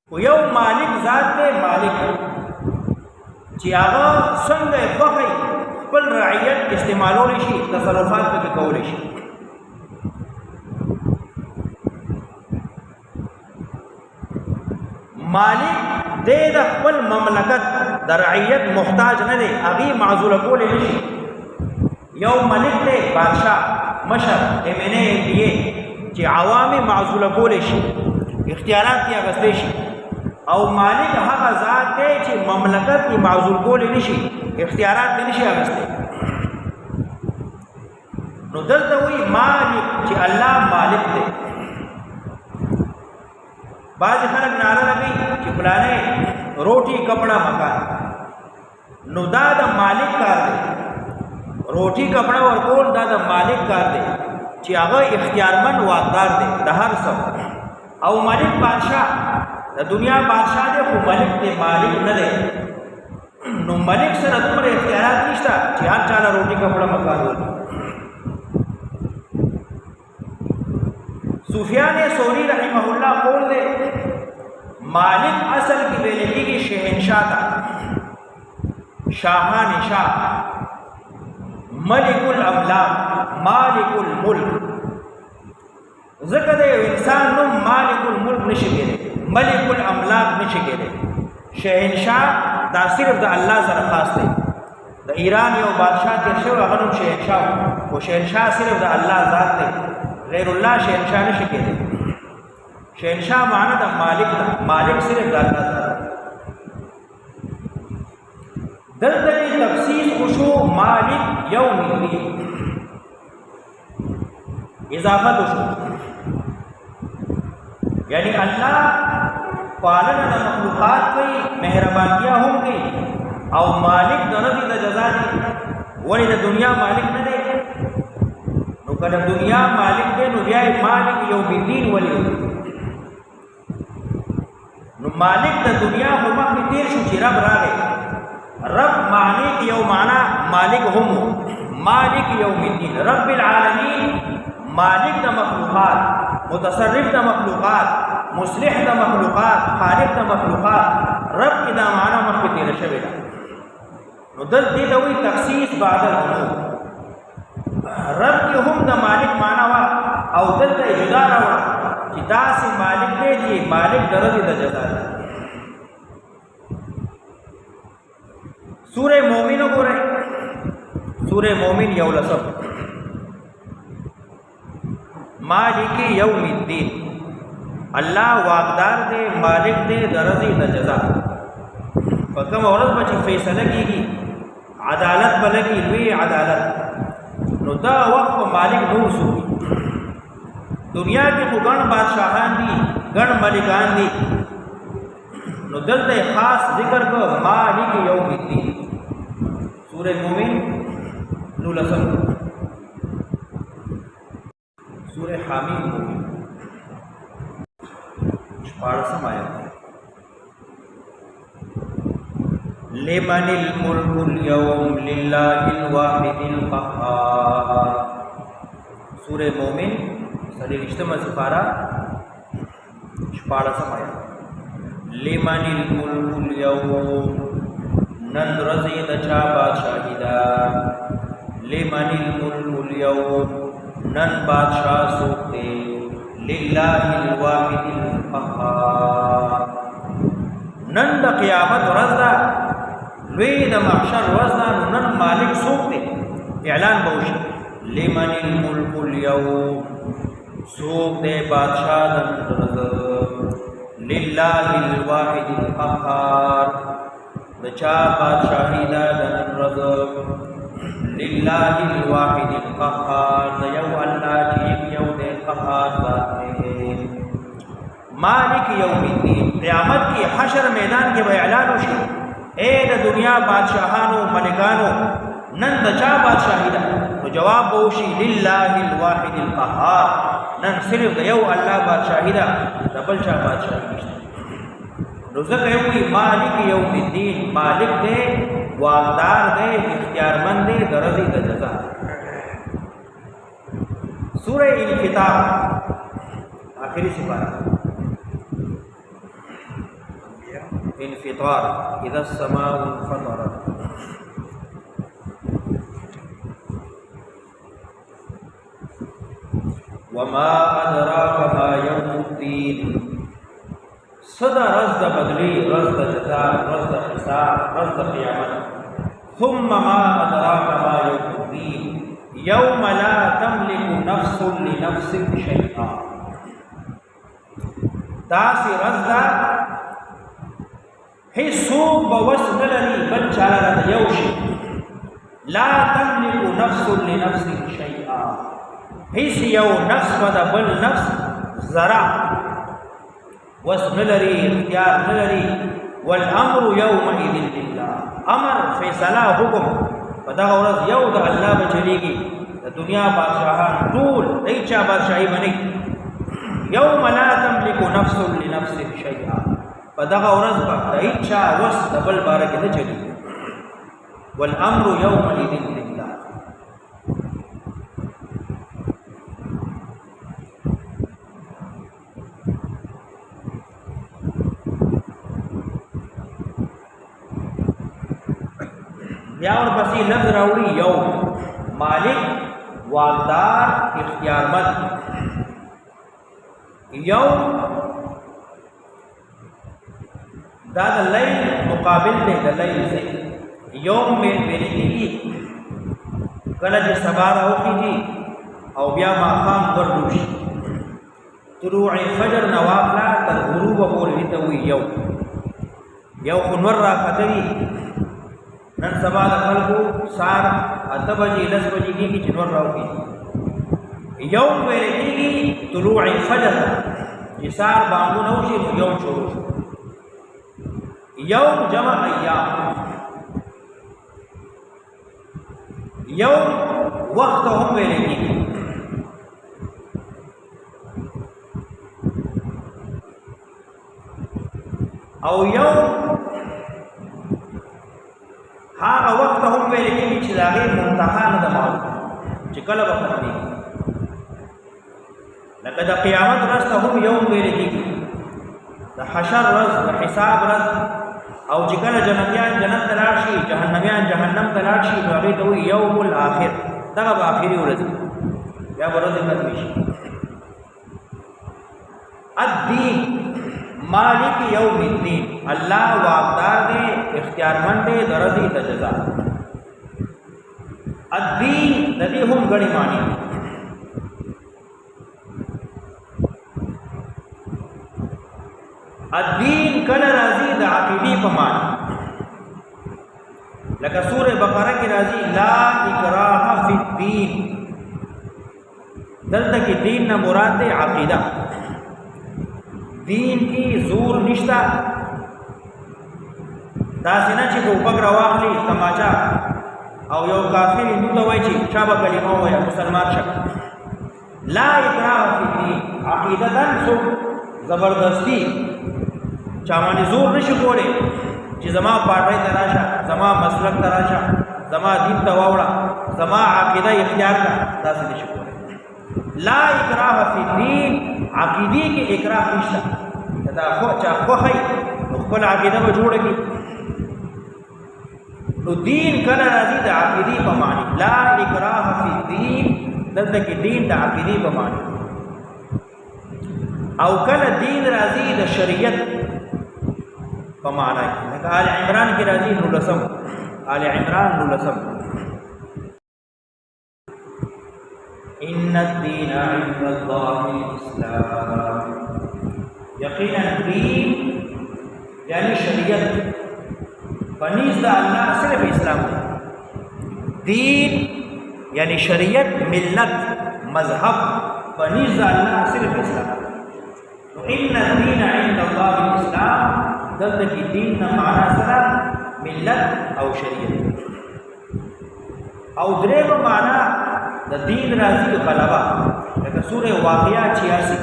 خو یو مالک ذات دی، مالک چې هغه څنګه خوښوي خپل رعیت استعمالولی شي، تصرفات پکې کولی شي. مالک دی د خپل مملکت د رعیت محتاج نه دی، هغې معزوله کولی نه شي. یو ملک دی، بادشاه، مشر، MNA MPA چې عوامې معزوله کولی شي، اختیارات یې اخیستی شي. او مالک هغه ذات دی چې مملکت یې معزول کولی نه شي، اختیارات یې نه شي اخیستی. نو دلته وایي مالک چې الله مالک دی. بعض خلک نعره لګوي چې فلانی روټي کپڑا مکان، نو دا د مالک کار دی. روټي کپڑا ورکول دا د مالک کار دی چې هغه اختیارمند واکدار دی د هر څه. او مالک بادشاه د دنیا بادشاه دی، خو ملک دی، مالک نه دی. نو ملک سره دومره اختیارات نشته چې هر چا له روټي کپڑا مکان ورکړي. سفیان ثوری رحمه الله قول دی مالک اصل کی ویل کېږي شهنشاه ته، شاهان شاه، ملک الاملاک، مالک الملک. ځکه د یو انسان نوم مالک الملک نشي کېدی، ملک الاملاک نشي کېدی. شهنشاه دا صرف د الله سره خاص دی. د ایران یو بادشاه تېر شوی هغه نوم شهنشاه، خو شهنشاه صرف د الله ذات دی، غیر الله شهنشاه نشي کېدی. شهنشاه معنی د مالک ده، مالک صرف د الله ذات دی. دلته کې تفسیر وشو مالک یوم الدین، اضافت وشو، یعنی الله پالنه د مخلوقات کوي، مهربانتیا هم کوي، او مالک د ورځې د جزا دی. ولې د دنیا مالک نه دی؟ نو که د دنیا مالک دی نو بیا یې مالک یوم الدین ولې؟ نو مالک د دنیا خو مخکې تېر شو چې رب راغی. رب معنی کی یو معنی مالک هم، مالک یوم الدین، رب العالمین، مالک د مخلوقات، متصرف د مخلوقات، مصلح د مخلوقات، خالق د مخلوقات. رب کی دا معنی مخکې تېره شوې ده. نو دلته ته وایي تخصیص بعد العموم. رب کې هم د مالک معنی وه او دلته یې جدا راوړه چې داسې مالک دی چې مالک د ورځې د جزا دی. سورہ مومن وګورئ، سورہ مومن 11 مالک یوم الدین. الله واقدار دی، مالک دی د ورځې د جزا. په کومه ورځ به چې فیصله کېږي، عدالت به لګي، لوی عدالت، نو دا وخت په مالک نور څوک وي؟ دنیا کې خو ګڼ بادشاهان دي، ګڼ ملکان دي. نو دلته خاص ذکر کو مالک یوم الدین. سورہ مومن 19، سورہ حامیم 14 آیت. لمن الملک اليوم للہ الواحد القہار. سورہ مومن 23 سپارہ 14 آیت. لمن الملک اليوم، نن رضی د چا بادشاہی دا. لمن الملک اليوم، نن بادشاہ سوک دے. للہ الواحد القہار، نن د قیامت ورځ ده، لوی د محشر ورځ ده. نن مالک سوک دے، اعلان به وشي. لمن الملک اليوم، سوک دے بادشاہ د نن ورځ. للہ الواحد القہار، د چا بادشاہی دا د نن ورځ. للہ الواحد القہار، د یو الله چې یو دی، قهار ذات دی. مالک یوم الدین، قیامت کی حشر میدان کې به اعلان وشي، اے د دنیا بادشاہانو، ملکانو، نن د چا بادشاہی ده؟ نو جواب به وشي للہ الواحد القہار، نن صرف د یو الله بادشاہی ده، د بل چا بادشاہی نشته. نو ځکه یې وایي مالک یوم الدین، مالک دی، واقدار دی، اختیارمند دی د ورځې د جزا. سورہ انفطار آخری سپارہ انفطار، اذا السماء انفطرت. وما ادراك ما يوم الدين، صدا رز د بدلی، رز د جزاء، رز د حساب، رز د قیامت. ثم ما ادراك ما يوم الدين يوم لا تملك نفس لنفس شيئا. داسې رز ده هیڅوک به وس نه لري بل چا لره یو شي. لا تملك نفس لنفس شيئا، هیڅ یو نفس به د بل نفس ذره وس نه لري، اختیار نه لري. والامر یومئذ لله، امر فیصله حکم په دغه ورځ یو د الله به چلیږي. د دنیا بادشاهان ټول د هیچا بادشاهي به نه یوم لا تملک نفس لنفس شیئا، په دغه ورځ به د هیچا وس د بل باره کې نه چلیږي. والامر یومئذ لله. بیا ورپسې لفظ راوړي یو مالک، واقدار، اختیارمند. یو دا د لیل مقابل دی د لیل سے. یوم میں ویلې کېږي کله چې سبا راوخېږي او بیا ماښام ګرځو شي. طلوع فجر نه واخله تر غروبه پورې ته وي یو خو نور راښکته وي. نن سبا د خلکو سار 8 بجې 10 بجې کېږي چې نور راوخېږي. یوم ویلې کېږي طلوع فجر، چې سار بانګونه وشي نو یوم شروع شو. یوم جمع ایام، یوم وخت هم ویلې کېږي. او یوم هغه وخت هم ویلې کېږي چې د هغې منتها نه ده معلومه، چې کله به ختمېږي. لکه د قیامت ورځ ته هم یوم ویلې کېږي، د حشر ورځ، د حساب ورځ. او چې کله جنتیان جنت ته لاړ شي، جهنمیان جهنم ته لاړ شي، نو هغې ته وایي یوم الاخر، دغه به آخري ورځ وي، بیا به ورځې ختمې شي. الدین، مالک یوم الدین، الله واقدار دی، اختیارمند دی د ورځې د جزا. الدین د دې هم ګڼې معنی دي. الدین کله راځي د عقیدې په معنی، لکه سورہ بقره کې راځي لا اکراه فی الدین. دلته کې دین نه مراد دی عقیده. دین کی زور نشتا، داسې نه چې ټوپک راواخلي تماچا او یو کافر هندو ته وایي چې چا به کلمه ووایه مسلمان شه. لا اکراه فی الدین، عقیدتاً څوک زبردستی چا باندې زور نشي کولی چې زما پارټۍ ته راشه، زما مسلک ته راشه، زما دین ته واوړه، زما عقیده اختیار کړه، داسې نشي کولی. لا اکراه فی الدین، عقیدې کې اکراه نشته. دا چا خوښی نو خپل عقیده به جوړه کړي. نو دین کله راځي د عقیدې په معنی، لا اکراه فی الدین، دلته کې دین د عقیدې په معنی. او کله دین راځي د شریعت په معنی کې، لکه آل عمران کې راځي 19 آل عمران 19 ان الدین عند الله الاسلام. یقینا دین یعنی شریعت پنیز د الله صرف اسلام دی. دین یعنی شریعت، ملت، مذهب پنیز د الله صرف اسلام. ان الدین عند الله الاسلام، دلته کې دین نه معنا سره ملت او شریعت. او درېمه معنا د دین راځي غلبه، لکه سورہ واقعہ 86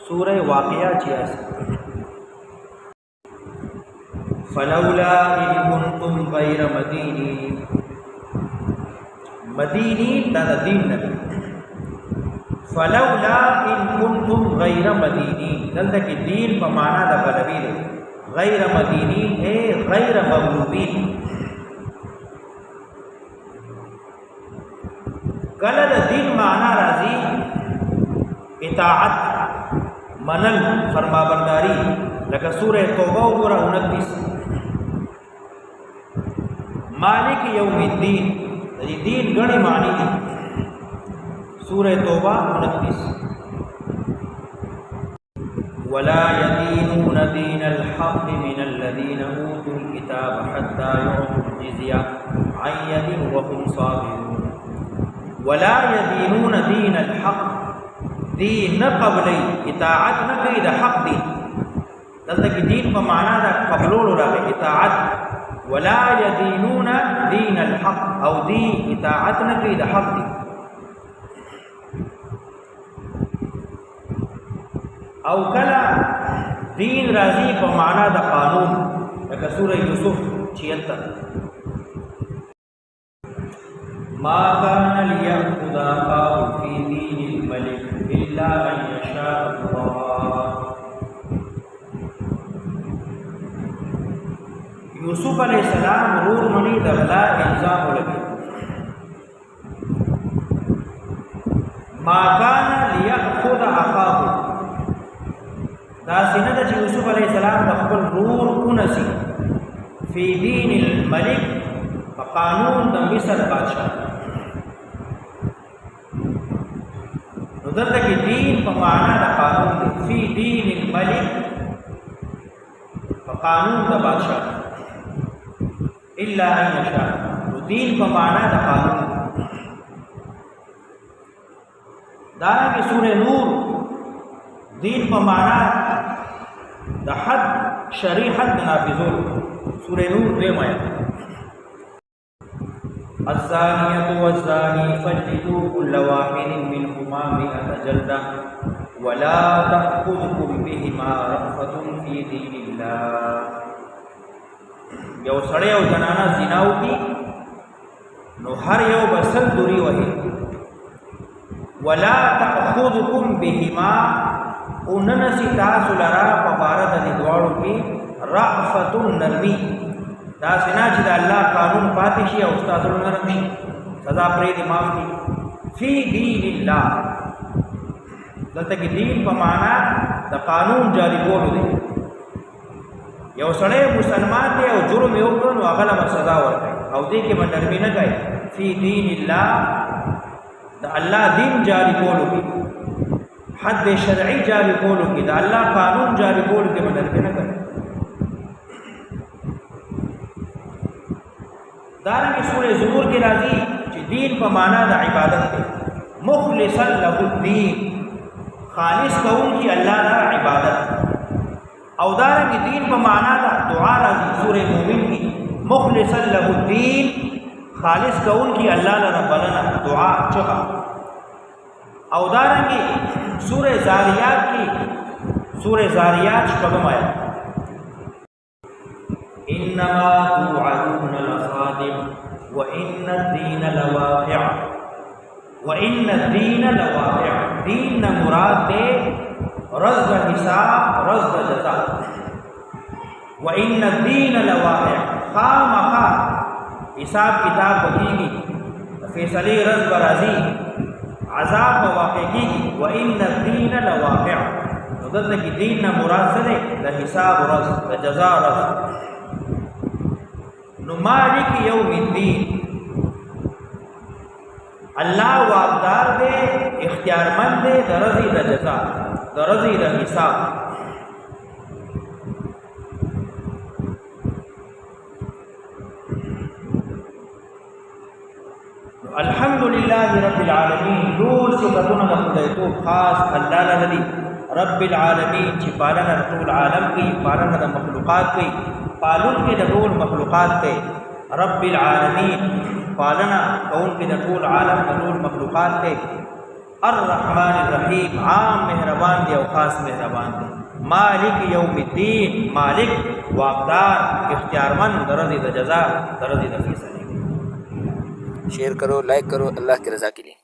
سورہ واقعہ 86 فلولا ان کنتم غیر مدینین. مدینین دا دین نه، فلولا ان کنتم غیر مدینین، دلته کې دین په معنا د غلبې دی. गैर मदीनीन है गैर मगलूबीन। कल दिन माना राजी इताअत मनल फरमाबरदारी लगा सूरह तौबा पूरा 29। मालिक यौमिद्दीन दीन गणी मानी दी सूरह तौबा 29। वला यदीनून दीनल हक़ मिनल्लज़ीना ऊतुल किताब हत्ता युअतुल जिज़्या अन यदिन वहुम सागिरून। वला यदीनून दीनल हक़ दीन न क़बली इताअत न कई द हक़ दीन दलता कि दीन पर माना दा कबलोड़ रहा इताअत। वला यदीनून दीनल हक़ औ दी इताअत न कई द हक़ दीन। औ कला दीन राजी पर माना दा कानून लगा सूरह यूसुफ 76। मा कान लियअख़ुज़ अख़ाहु फ़ी दीनिल मलिक इल्ला अन यशा अल्लाह। यूसुफ अलैहिस्सलाम रूर मनी दगला इल्ज़ाम लगे। मा कान लियअख़ुज़ अख़ाहु दासिना द यूसुफ अलैहिस्सलाम दखल रूर उनसी फ़ी दीनिल मलिक कानून द मिस्र बादशाह। उधर की दीन पर माना द कानून फ़ी दीनिल मलिक कानून द बादशाह इल्ला अन यशा दीन पर माना द कानून। दारा की सूरह नूर दीन पर माना द हद शरीहत नाफिजुल सूरह नूर 2 आयत। अज़्ज़ानियतु वज़्ज़ानी फज्लिदू कुल्ल वाहिदिन मिनहुमा मिअता जल्दा वला तअख़ुज़कुम बिहिमा रअफ़तुन फ़ी दीनिल्लाह। यो सड़े और जनाना ज़िनाऊ की नो हर यो बसल दुरी वही। वला तअख़ुज़कुम बिहिमा उननसी तासुलरा पबारद निद्वाड़ू की रअफ़तुन नरमी दासिना चिद अल्लाह कानून पातिशी या उस्तादुल नरमी सजा प्रेद माफ की फ़ी दीनिल्लाह दलता कि दीन पर माना द कानून जारी बोल दे। यो सड़े मुसलमान थे और जुर्म योगन व अगला सजा वर गए और दे के नरमी न गए। फ़ी दीनिल्लाह द अल्लाह दीन जारी बोल की हद शरई जारी बोल की द अल्लाह कानून जारी बोल के नरमी न गए। दारा की सूरह ज़ुमर के राजी दीन पर माना द इबादत है मुखलिसन लहुद्दीन खालिस कौन की अल्लाह दा इबादत। और दारा की दीन पर माना द दुआ राजी सूरह मोमिन की मुखलिसन लहुद्दीन खालिस कौन की अल्लाह दा रब्बना दुआ चुका। और दारा की सूरह ज़ारियात की सूरह ज़ारियात 6 आयत। इन्नमा तुअदून लसादिक़ व इन्नद्दीन लवाक़िअ व इन्नद्दीन लवाक़िअ। दीन न मुराद दे रज़्क़ हिसाब रज़्क़ जज़ा व इन्नद्दीन लवाक़िअ खामखा हिसाब किताब बकीगी फैसले रज़्क़ राज़ी अज़ाब वाक़े की व इन्नद्दीन लवाक़िअ। उधर की दीन न मुराद से द हिसाब रज़्क़ द जज़ा रज़्क़। मालिक यौमिद्दीन अल्लाह वाकदार दे इख्तियारमंद दे दरजी द जज़ा दरजी द हिसाब। अल्हम्दुलिल्लाह रब्बिल आलमीन दूर से बतूना खुदा तो खास अल्लाह नदी रब्बिल आलमीन छिपालन रसूल आलम की पालन द मखलूक़ात की पालन के दरूल मखलूक़ात पे रब्बिल आलमीन पालना कौन के दरूल आलम दरूल मखलूक़ात पे अर्रहमानिर रहीम आम मेहरबान दे और ख़ास मेहरबान दे। मालिक यौमिद्दीन मालिक वाक़दार इख्तियारमंद दरज़ी द जज़ा दरज़ी द फैसले। शेयर करो, लाइक करो, अल्लाह की रज़ा के लिए।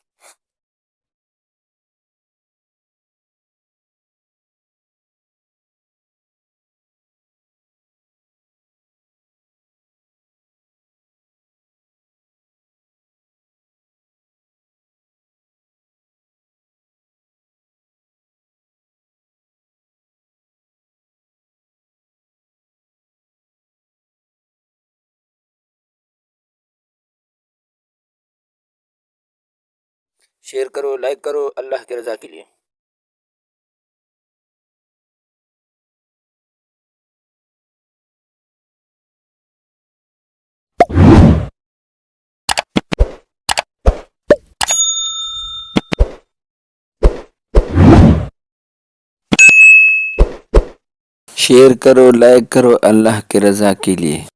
शेयर करो, लाइक करो, अल्लाह की रज़ा के लिए। शेयर करो, लाइक करो, अल्लाह की रज़ा के लिए।